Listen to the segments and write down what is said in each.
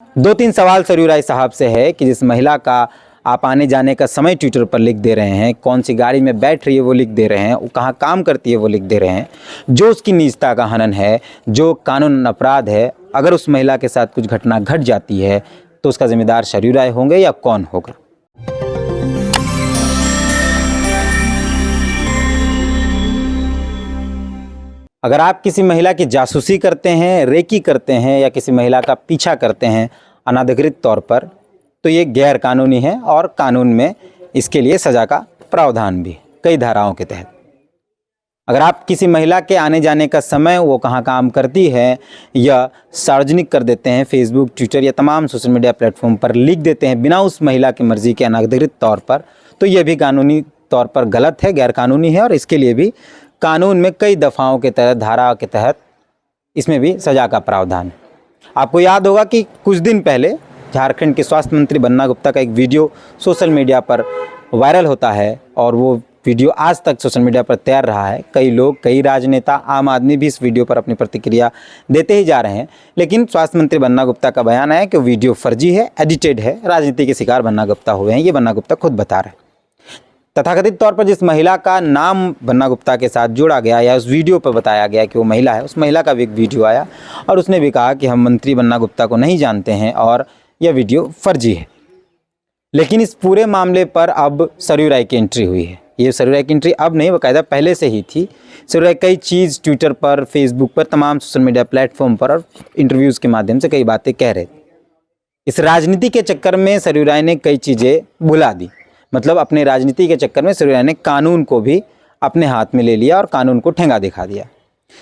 दो तीन सवाल सरयू राय साहब से है कि जिस महिला का आप आने जाने का समय ट्विटर पर लिख दे रहे हैं, कौन सी गाड़ी में बैठ रही है वो लिख दे रहे हैं, वो कहाँ काम करती है वो लिख दे रहे हैं, जो उसकी निजता का हनन है, जो कानून अपराध है, अगर उस महिला के साथ कुछ घटना घट जाती है तो उसका जिम्मेदार सरयू राय होंगे या कौन होगा? अगर आप किसी महिला की जासूसी करते हैं, रेकी करते हैं या किसी महिला का पीछा करते हैं अनधिकृत तौर पर, तो ये गैर कानूनी है और कानून में इसके लिए सज़ा का प्रावधान भी कई धाराओं के तहत। अगर आप किसी महिला के आने जाने का समय, वो कहाँ काम करती है, या सार्वजनिक कर देते हैं फेसबुक, ट्विटर या तमाम सोशल मीडिया प्लेटफॉर्म पर लिख देते हैं बिना उस महिला की मर्ज़ी के अनधिकृत तौर पर, तो यह भी कानूनी तौर पर गलत है, गैर कानूनी है और इसके लिए भी कानून में कई दफ़ाओं के तहत, धारा के तहत इसमें भी सज़ा का प्रावधान है। आपको याद होगा कि कुछ दिन पहले झारखंड के स्वास्थ्य मंत्री बन्ना गुप्ता का एक वीडियो सोशल मीडिया पर वायरल होता है और वो वीडियो आज तक सोशल मीडिया पर तैर रहा है। कई लोग, कई राजनेता, आम आदमी भी इस वीडियो पर अपनी प्रतिक्रिया देते ही जा रहे हैं, लेकिन स्वास्थ्य मंत्री बन्ना गुप्ता का बयान है कि वो वीडियो फर्जी है, एडिटेड है, राजनीति के शिकार बन्ना गुप्ता हुए हैं, ये बन्ना गुप्ता खुद बता रहे हैं। तथाकथित तौर पर जिस महिला का नाम बन्ना गुप्ता के साथ जोड़ा गया या उस वीडियो पर बताया गया कि वो महिला है, उस महिला का भी एक वीडियो आया और उसने भी कहा कि हम मंत्री बन्ना गुप्ता को नहीं जानते हैं और यह वीडियो फर्जी है। लेकिन इस पूरे मामले पर अब सरयू राय की एंट्री हुई है। ये सरयू राय की एंट्री अब नहीं, बाकायदा पहले से ही थी। सरयू राय कई चीज़ ट्विटर पर, फेसबुक पर, तमाम सोशल मीडिया प्लेटफॉर्म पर और इंटरव्यूज़ के माध्यम से कई बातें कह रहे थे। इस राजनीति के चक्कर में सरयू राय ने कई चीज़ें भुला दी, मतलब अपने राजनीति के चक्कर में सरयू राय ने कानून को भी अपने हाथ में ले लिया और कानून को ठेंगा दिखा दिया।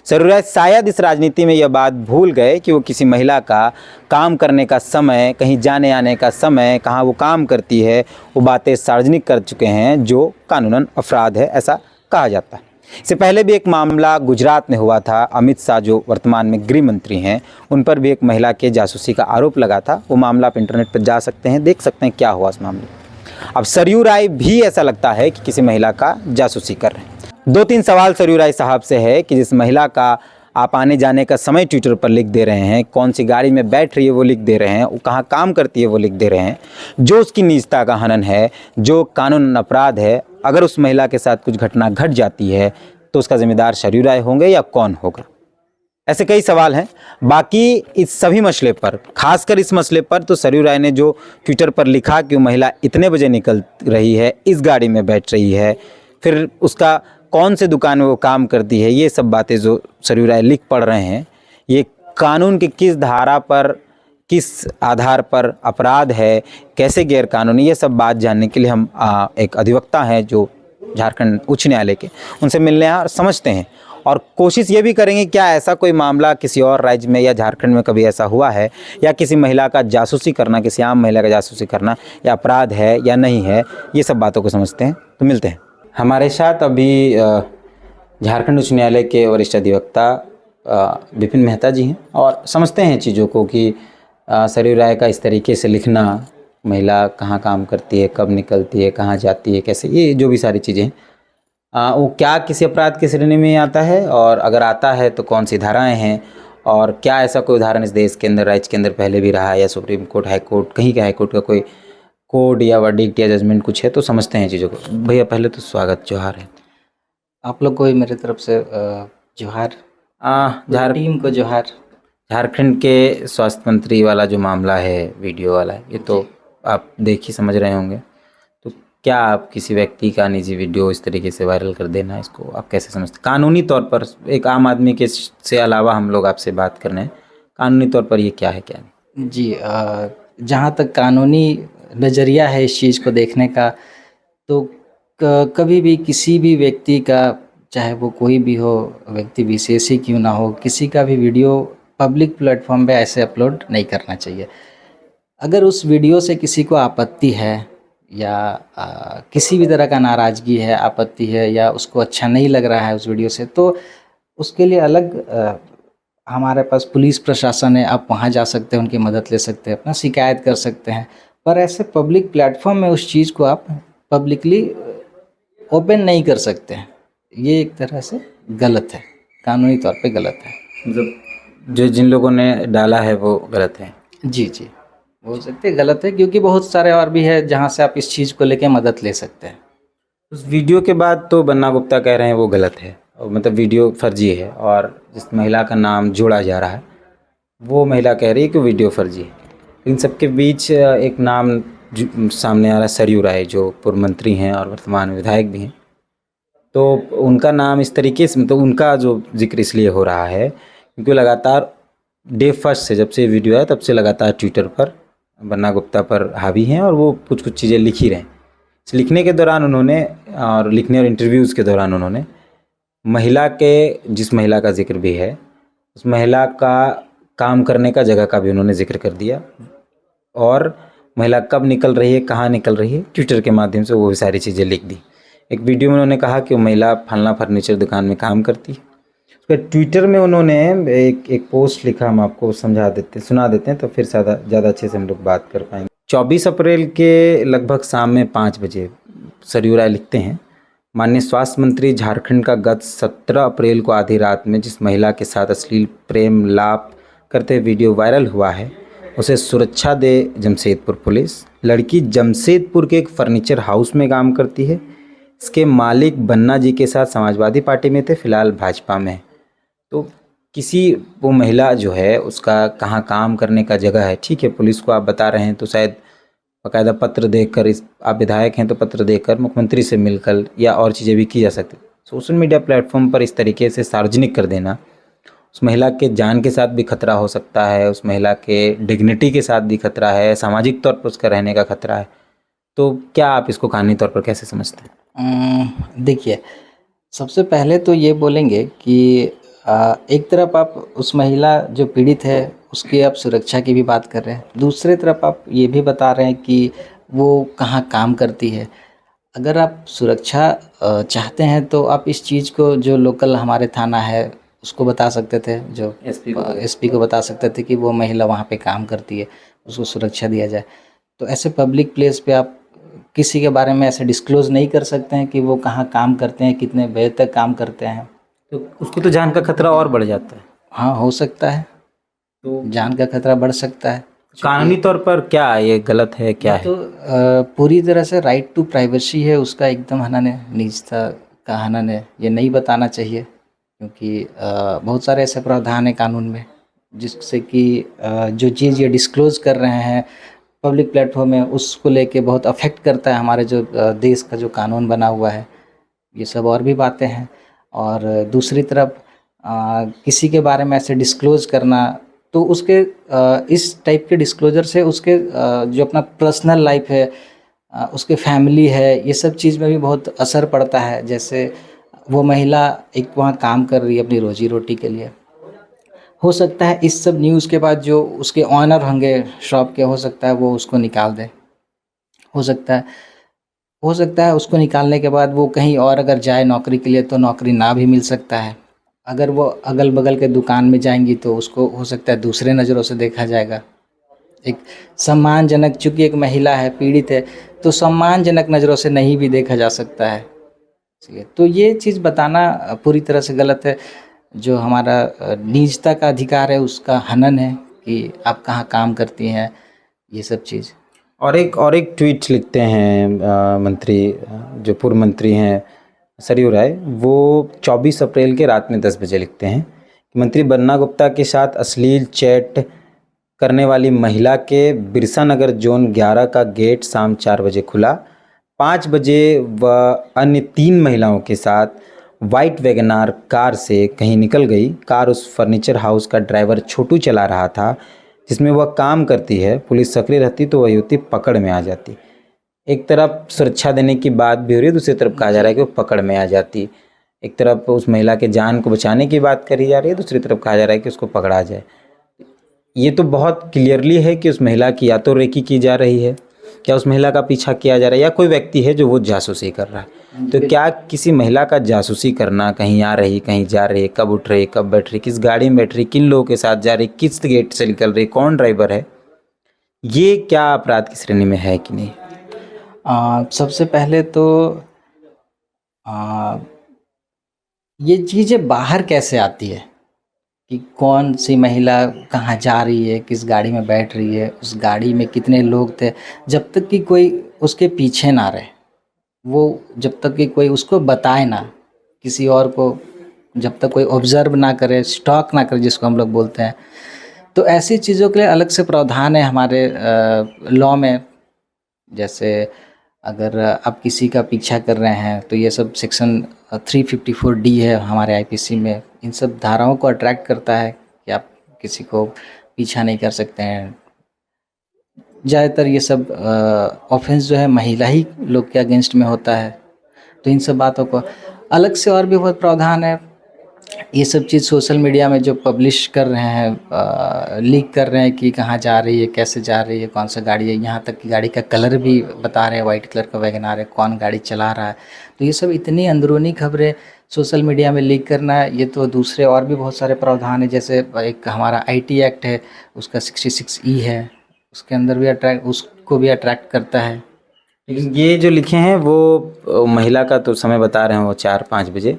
सरयू राय शायद इस राजनीति में यह बात भूल गए कि वो किसी महिला का काम करने का समय, कहीं जाने आने का समय, कहाँ वो काम करती है, वो बातें सार्वजनिक कर चुके हैं, जो कानूनन अपराध है, ऐसा कहा जाता है। इससे पहले भी एक मामला गुजरात में हुआ था। अमित शाह जो वर्तमान में गृह मंत्री हैं, उन पर भी एक महिला के जासूसी का आरोप लगा था। वो मामला आप इंटरनेट पर जा सकते हैं, देख सकते हैं क्या हुआ उस मामले में। अब सरयू राय भी ऐसा लगता है कि किसी महिला का जासूसी कर रहे हैं। दो तीन सवाल सरयू राय साहब से है कि जिस महिला का आप आने जाने का समय ट्विटर पर लिख दे रहे हैं, कौन सी गाड़ी में बैठ रही है वो लिख दे रहे हैं, वो कहाँ काम करती है वो लिख दे रहे हैं, जो उसकी निजता का हनन है, जो कानून अपराध है, अगर उस महिला के साथ कुछ घटना घट जाती है तो उसका जिम्मेदार सरयू राय होंगे या कौन होगा? ऐसे कई सवाल हैं। बाकी इस सभी मसले पर, खासकर इस मसले पर, तो सरयू राय ने जो ट्विटर पर लिखा कि वो महिला इतने बजे निकल रही है, इस गाड़ी में बैठ रही है, फिर उसका कौन से दुकान में वो काम करती है, ये सब बातें जो सरयू राय लिख पढ़ रहे हैं, ये कानून की किस धारा पर, किस आधार पर अपराध है, कैसे गैर कानूनी, ये सब बात जानने के लिए हम एक अधिवक्ता हैं जो झारखंड उच्च न्यायालय के, उनसे मिलने हैं और समझते हैं और कोशिश ये भी करेंगे क्या ऐसा कोई मामला किसी और राज्य में या झारखंड में कभी ऐसा हुआ है, या किसी महिला का जासूसी करना, किसी आम महिला का जासूसी करना या अपराध है या नहीं है, ये सब बातों को समझते हैं। तो मिलते हैं। हमारे साथ अभी झारखंड उच्च न्यायालय के वरिष्ठ अधिवक्ता विपिन मेहता जी हैं और समझते हैं चीज़ों को कि सरयू राय का इस तरीके से लिखना, महिला कहाँ काम करती है, कब निकलती है, कहाँ जाती है, कैसे, ये जो भी सारी चीज़ें हैं, वो क्या किसी अपराध की श्रेणी में आता है, और अगर आता है तो कौन सी धाराएं हैं, और क्या ऐसा कोई उदाहरण इस देश के अंदर, राज्य के अंदर पहले भी रहा है, या सुप्रीम कोर्ट, हाई कोर्ट, कहीं का हाई कोर्ट का कोई कोड या वर्डिक्ट या जजमेंट कुछ है, तो समझते हैं चीज़ों को। भैया पहले तो स्वागत, जोहार है आप लोग को भी मेरे तरफ से जोहार, टीम को जोहार। झारखंड के स्वास्थ्य मंत्री वाला जो मामला है, वीडियो वाला, ये तो आप देख ही समझ रहे होंगे, तो क्या आप किसी व्यक्ति का निजी वीडियो इस तरीके से वायरल कर देना, इसको आप कैसे समझते? कानूनी तौर पर, एक आम आदमी के से अलावा हम लोग आपसे बात कर रहे हैं, कानूनी तौर पर ये क्या है, क्या नहीं? जी, जहाँ तक कानूनी नज़रिया है इस चीज़ को देखने का, तो कभी भी किसी भी व्यक्ति का, चाहे वो कोई भी हो, व्यक्ति विशेष ही क्यों ना हो, किसी का भी वीडियो पब्लिक प्लेटफॉर्म पे ऐसे अपलोड नहीं करना चाहिए। अगर उस वीडियो से किसी को आपत्ति है या किसी भी तरह का नाराज़गी है, आपत्ति है, या उसको अच्छा नहीं लग रहा है उस वीडियो से, तो उसके लिए अलग हमारे पास पुलिस प्रशासन है, आप वहाँ जा सकते हैं, उनकी मदद ले सकते हैं, अपना शिकायत कर सकते हैं। पर ऐसे पब्लिक प्लेटफॉर्म में उस चीज़ को आप पब्लिकली ओपन नहीं कर सकते हैं। ये एक तरह से गलत है, कानूनी तौर पे गलत है। मतलब जो जिन लोगों ने डाला है वो गलत है। जी जी। हो सकते हैं गलत है, क्योंकि बहुत सारे और भी है जहाँ से आप इस चीज़ को लेके मदद ले सकते हैं। उस वीडियो के बाद तो बन्ना गुप्ता कह रहे हैं वो गलत है, और मतलब वीडियो फर्जी है, और जिस महिला का नाम जोड़ा जा रहा है वो महिला कह रही है कि वीडियो फर्जी है। इन सबके बीच एक नाम सामने आ रहा है, सरयू राय, जो पूर्व मंत्री हैं और वर्तमान विधायक भी हैं। तो उनका नाम इस तरीके से, मतलब उनका जो जिक्र इसलिए हो रहा है क्योंकि लगातार डे फर्स्ट से, जब से ये वीडियो आया तब से लगातार ट्विटर पर बन्ना गुप्ता पर हावी हैं, और वो कुछ कुछ चीज़ें लिख ही रहे हैं। इस लिखने के दौरान उन्होंने, और लिखने और इंटरव्यूज़ के दौरान उन्होंने महिला के, जिस महिला का जिक्र भी है, उस महिला का काम करने का जगह का भी उन्होंने जिक्र कर दिया, और महिला कब निकल रही है, कहाँ निकल रही है, ट्विटर के माध्यम से वो भी सारी चीज़ें लिख दी। एक वीडियो में उन्होंने कहा कि वो महिला फलना फर्नीचर दुकान में काम करती है। उसके ट्विटर में उन्होंने एक पोस्ट लिखा, हम आपको सुना देते हैं, तो फिर ज़्यादा अच्छे से हम लोग बात कर पाएंगे। 24 अप्रैल के लगभग शाम में 5 बजे सरयू राय लिखते हैं, माननीय स्वास्थ्य मंत्री झारखंड का गत 17 अप्रैल को आधी रात में जिस महिला के साथ अश्लील प्रेम लाप करते वीडियो वायरल हुआ है, उसे सुरक्षा दे जमशेदपुर पुलिस। लड़की जमशेदपुर के एक फर्नीचर हाउस में काम करती है। इसके मालिक बन्ना जी के साथ समाजवादी पार्टी में थे, फिलहाल भाजपा में। तो किसी, वो महिला जो है उसका कहाँ काम करने का जगह है, ठीक है, पुलिस को आप बता रहे हैं तो शायद बाकायदा पत्र देकर, इस आप विधायक हैं तो पत्र देकर मुख्यमंत्री से मिलकर या और चीज़ें भी की जा सकती। सोशल मीडिया प्लेटफॉर्म पर इस तरीके से सार्वजनिक कर देना, उस महिला के जान के साथ भी खतरा हो सकता है, उस महिला के डिग्निटी के साथ भी खतरा है, सामाजिक तौर पर उसका रहने का खतरा है। तो क्या आप इसको कानूनी तौर पर कैसे समझते हैं? देखिए, सबसे पहले तो ये बोलेंगे कि एक तरफ आप उस महिला जो पीड़ित है उसकी आप सुरक्षा की भी बात कर रहे हैं, दूसरी तरफ आप ये भी बता रहे हैं कि वो कहाँ काम करती है। अगर आप सुरक्षा चाहते हैं तो आप इस चीज़ को, जो लोकल हमारे थाना है उसको बता सकते थे, जो एसपी को बता सकते थे कि वो महिला वहाँ पे काम करती है, उसको सुरक्षा दिया जाए। तो ऐसे पब्लिक प्लेस पे आप किसी के बारे में ऐसे डिस्क्लोज़ नहीं कर सकते हैं कि वो कहाँ काम करते हैं, कितने बजे तक काम करते हैं। तो उसको तो जान का खतरा और बढ़ जाता है। हाँ, हो सकता है, तो जान का खतरा बढ़ सकता है। कानूनी तौर पर क्या ये गलत है, क्या है? तो पूरी तरह से राइट टू प्राइवेसी है उसका, एकदम हनन है, निजता का हनन है, ये नहीं बताना चाहिए, क्योंकि बहुत सारे ऐसे प्रावधान है कानून में जिससे कि जो चीज़ ये डिस्क्लोज़ कर रहे हैं पब्लिक प्लेटफॉर्म में, उसको लेके बहुत अफेक्ट करता है हमारे जो देश का जो कानून बना हुआ है। ये सब और भी बातें हैं। और दूसरी तरफ किसी के बारे में ऐसे डिस्क्लोज़ करना, तो उसके इस टाइप के डिस्क्लोजर से उसके जो अपना पर्सनल लाइफ है, उसके फैमिली है, ये सब चीज़ में भी बहुत असर पड़ता है। जैसे वो महिला एक वहाँ काम कर रही है अपनी रोजी रोटी के लिए, हो सकता है इस सब न्यूज़ के बाद जो उसके ऑनर होंगे शॉप के, हो सकता है वो उसको निकाल दें। हो सकता है उसको निकालने के बाद वो कहीं और अगर जाए नौकरी के लिए तो नौकरी ना भी मिल सकता है। अगर वो अगल बगल के दुकान में जाएंगी तो उसको हो सकता है दूसरे नज़रों से देखा जाएगा। एक सम्मानजनक, चूँकि एक महिला है, पीड़ित है, तो सम्मानजनक नज़रों से नहीं भी देखा जा सकता है। इसलिए तो ये चीज़ बताना पूरी तरह से गलत है। जो हमारा निजता का अधिकार है उसका हनन है कि आप कहाँ काम करती हैं, ये सब चीज़। और एक ट्वीट लिखते हैं मंत्री, जो पूर्व मंत्री हैं सरयू राय, वो 24 अप्रैल के रात में 10 बजे लिखते हैं कि मंत्री बन्ना गुप्ता के साथ अश्लील चैट करने वाली महिला के बिरसा नगर जोन 11 का गेट शाम 4 बजे खुला। 5 बजे वह अन्य 3 महिलाओं के साथ वाइट वैगनार कार से कहीं निकल गई। कार उस फर्नीचर हाउस का ड्राइवर छोटू चला रहा था जिसमें वह काम करती है। पुलिस सक्रिय रहती तो वह युवती पकड़ में आ जाती। एक तरफ सुरक्षा देने की बात भी हो रही है, दूसरी तरफ कहा जा रहा है कि वो पकड़ में आ जाती। एक तरफ उस महिला के जान को बचाने की बात करी जा रही है, दूसरी तरफ कहा जा रहा है कि उसको पकड़ा जाए। ये तो बहुत क्लियरली है कि उस महिला की या तो रेकी की जा रही है, क्या उस महिला का पीछा किया जा रहा है, या कोई व्यक्ति है जो वो जासूसी कर रहा है। तो क्या किसी महिला का जासूसी करना, कहीं आ रही, कहीं जा रही, कब उठ रही, कब बैठ रही, किस गाड़ी में बैठ रही, किन लोगों के साथ जा रही, किस गेट से निकल रही, कौन ड्राइवर है, ये क्या अपराध की श्रेणी में है कि नहीं? सबसे पहले तो ये चीज़ें बाहर कैसे आती है, कि कौन सी महिला कहाँ जा रही है, किस गाड़ी में बैठ रही है, उस गाड़ी में कितने लोग थे, जब तक कि कोई उसके पीछे ना रहे, वो जब तक कि कोई उसको बताए ना, किसी और को जब तक कोई ऑब्जर्व ना करे, स्टॉक ना करे जिसको हम लोग बोलते हैं, तो ऐसी चीज़ों के लिए अलग से प्रावधान है हमारे लॉ में। जैसे अगर आप किसी का पीछा कर रहे हैं तो ये सब सेक्शन 354D है हमारे आईपीसी में, इन सब धाराओं को अट्रैक्ट करता है कि आप किसी को पीछा नहीं कर सकते हैं। ज़्यादातर ये सब ऑफेंस जो है महिला ही लोग के अगेंस्ट में होता है, तो इन सब बातों को अलग से और भी बहुत प्रावधान है। ये सब चीज़ सोशल मीडिया में जो पब्लिश कर रहे हैं, लीक कर रहे हैं कि कहाँ जा रही है, कैसे जा रही है, कौन सा गाड़ी है, यहाँ तक कि गाड़ी का कलर भी बता रहे हैं, वाइट कलर का वैगनआर है, कौन गाड़ी चला रहा है। तो ये सब इतनी अंदरूनी खबरें सोशल मीडिया में लीक करना, ये तो दूसरे और भी बहुत सारे प्रावधान है। जैसे एक हमारा IT एक्ट है, उसका 66E है, उसके अंदर भी उसको भी अट्रैक्ट करता है। लेकिन ये जो लिखे हैं वो महिला का तो समय बता रहे हैं वो 4-5 बजे,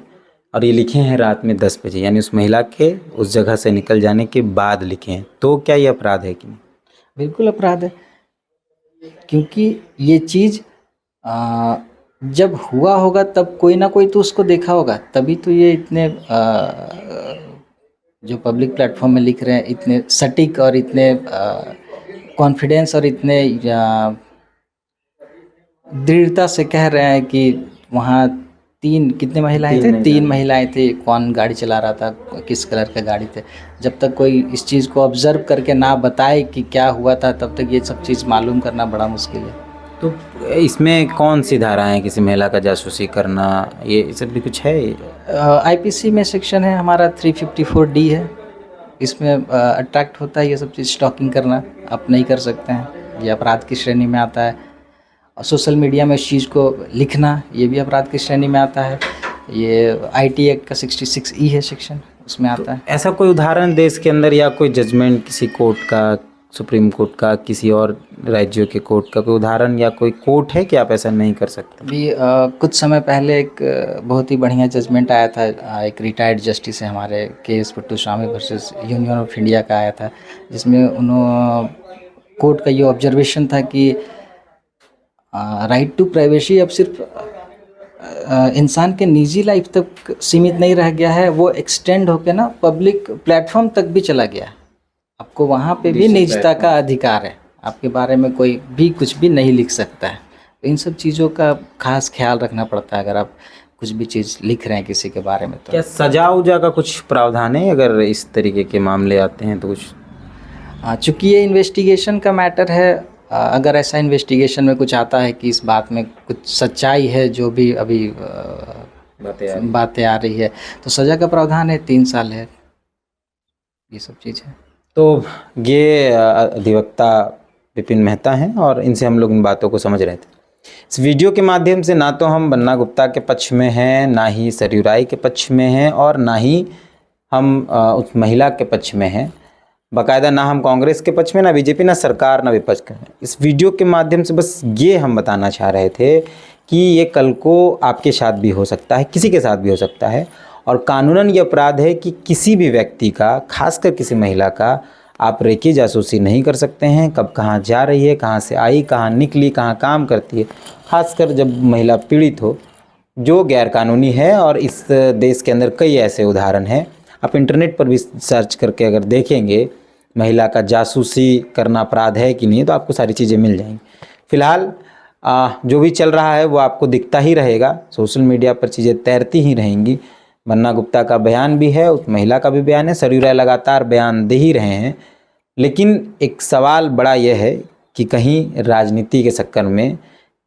और ये लिखे हैं रात में 10 बजे, यानी उस महिला के उस जगह से निकल जाने के बाद लिखे हैं। तो क्या ये अपराध है कि नहीं? बिल्कुल अपराध है, क्योंकि ये चीज़ जब हुआ होगा तब कोई ना कोई तो उसको देखा होगा, तभी तो ये इतने जो पब्लिक प्लेटफॉर्म में लिख रहे हैं इतने सटीक और इतने कॉन्फिडेंस और इतने दृढ़ता से कह रहे हैं कि वहाँ कितने महिलाएं थे, 3 महिलाएं थी, कौन गाड़ी चला रहा था, किस कलर का गाड़ी थे। जब तक कोई इस चीज़ को ऑब्जर्व करके ना बताए कि क्या हुआ था, तब तक ये सब चीज़ मालूम करना बड़ा मुश्किल है। तो इसमें कौन सी धाराएं हैं? किसी महिला का जासूसी करना, ये सब भी कुछ है? आईपीसी में सेक्शन है हमारा 354D है, इसमें अट्रैक्ट होता है ये सब चीज़, स्टॉकिंग करना आप नहीं कर सकते हैं, ये अपराध की श्रेणी में आता है। और सोशल मीडिया में इस चीज़ को लिखना, ये भी अपराध की श्रेणी में आता है। ये IT एक्ट का 66E है सेक्शन, उसमें आता है। ऐसा कोई उदाहरण देश के अंदर या कोई जजमेंट किसी कोर्ट का, सुप्रीम कोर्ट का, किसी और राज्यों के कोर्ट का कोई उदाहरण या कोई कोर्ट है कि आप ऐसा नहीं कर सकते? अभी कुछ समय पहले एक बहुत ही बढ़िया जजमेंट आया था, एक रिटायर्ड जस्टिस है हमारे KS Puttaswamy versus union of India का आया था, जिसमें कोर्ट का ये ऑब्जर्वेशन था कि राइट टू प्राइवेसी अब सिर्फ इंसान के निजी लाइफ तक सीमित नहीं रह गया है, वो एक्सटेंड होकर ना पब्लिक प्लेटफॉर्म तक भी चला गया। आपको वहाँ पे भी निजता का अधिकार है, आपके बारे में कोई भी कुछ भी नहीं लिख सकता है। तो इन सब चीज़ों का खास ख्याल रखना पड़ता है अगर आप कुछ भी चीज़ लिख रहे हैं किसी के बारे में। तो क्या सजा उजा का कुछ प्रावधान है अगर इस तरीके के मामले आते हैं तो कुछ? चूँकि ये इन्वेस्टिगेशन का मैटर है, अगर ऐसा इन्वेस्टिगेशन में कुछ आता है कि इस बात में कुछ सच्चाई है, जो भी अभी बातें आ रही है, तो सज़ा का प्रावधान है, 3 साल है, ये सब चीज़ है। तो ये अधिवक्ता विपिन मेहता हैं और इनसे हम लोग इन बातों को समझ रहे थे। इस वीडियो के माध्यम से ना तो हम बन्ना गुप्ता के पक्ष में हैं, ना ही सरयू राय के पक्ष में हैं, और ना ही हम उस महिला के पक्ष में हैं। बाकायदा ना हम कांग्रेस के पक्ष में, ना बीजेपी, ना सरकार, ना विपक्ष के। इस वीडियो के माध्यम से बस ये हम बताना चाह रहे थे कि ये कल को आपके साथ भी हो सकता है, किसी के साथ भी हो सकता है, और कानूनन ये अपराध है कि किसी भी व्यक्ति का, खासकर किसी महिला का, आप रेकी जासूसी नहीं कर सकते हैं। कब कहाँ जा रही है, कहाँ से आई, कहाँ निकली, कहाँ काम करती है, खासकर जब महिला पीड़ित हो, जो गैरकानूनी है। और इस देश के अंदर कई ऐसे उदाहरण हैं, आप इंटरनेट पर भी सर्च करके अगर देखेंगे महिला का जासूसी करना अपराध है कि नहीं, तो आपको सारी चीज़ें मिल जाएंगी। फ़िलहाल जो भी चल रहा है वो आपको दिखता ही रहेगा, सोशल मीडिया पर चीज़ें तैरती ही रहेंगी। बन्ना गुप्ता का बयान भी है, उस महिला का भी बयान है, सरयू राय लगातार बयान दे ही रहे हैं। लेकिन एक सवाल बड़ा यह है कि कहीं राजनीति के चक्कर में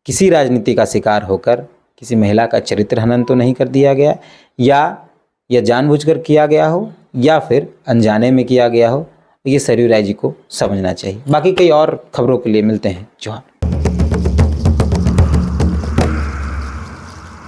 किसी राजनीति का शिकार होकर किसी महिला का चरित्र हनन तो नहीं कर दिया गया, या जानबूझकर किया गया हो, या फिर अनजाने में किया गया हो। ये सरयू राय जी को समझना चाहिए। बाकी कई और खबरों के लिए मिलते हैं। जो